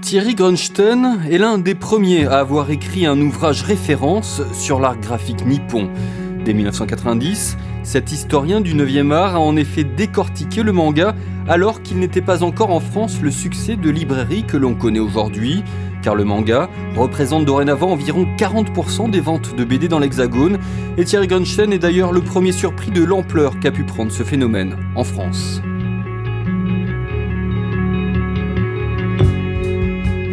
Thierry Grunstein est l'un des premiers à avoir écrit un ouvrage référence sur l'art graphique nippon. Dès 1990, cet historien du 9e art a en effet décortiqué le manga alors qu'il n'était pas encore en France le succès de librairie que l'on connaît aujourd'hui, car le manga représente dorénavant environ 40% des ventes de BD dans l'Hexagone, et Thierry Grunstein est d'ailleurs le premier surpris de l'ampleur qu'a pu prendre ce phénomène en France.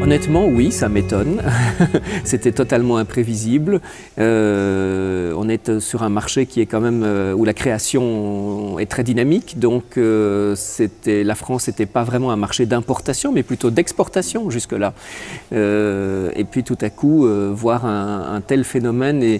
Honnêtement, oui, ça m'étonne. C'était totalement imprévisible. On est sur un marché qui est quand même où la création est très dynamique. Donc, la France n'était pas vraiment un marché d'importation, mais plutôt d'exportation jusque-là. Et puis, tout à coup, voir un tel phénomène et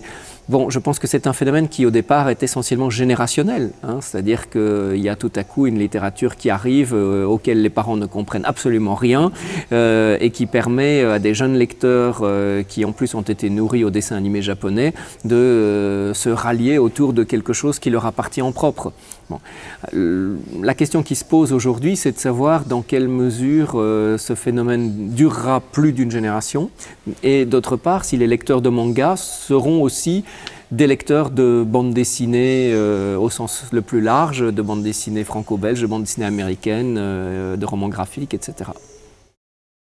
bon, je pense que c'est un phénomène qui, au départ, est essentiellement générationnel. C'est-à-dire qu'il y a tout à coup une littérature qui arrive, auquel les parents ne comprennent absolument rien, et qui permet à des jeunes lecteurs qui, en plus, ont été nourris au dessin animé japonais, de se rallier autour de quelque chose qui leur appartient en propre. Bon. La question qui se pose aujourd'hui, c'est de savoir dans quelle mesure ce phénomène durera plus d'une génération, et d'autre part, si les lecteurs de manga seront aussi des lecteurs de bandes dessinées au sens le plus large, de bandes dessinées franco-belges, de bandes dessinées américaines, de romans graphiques, etc.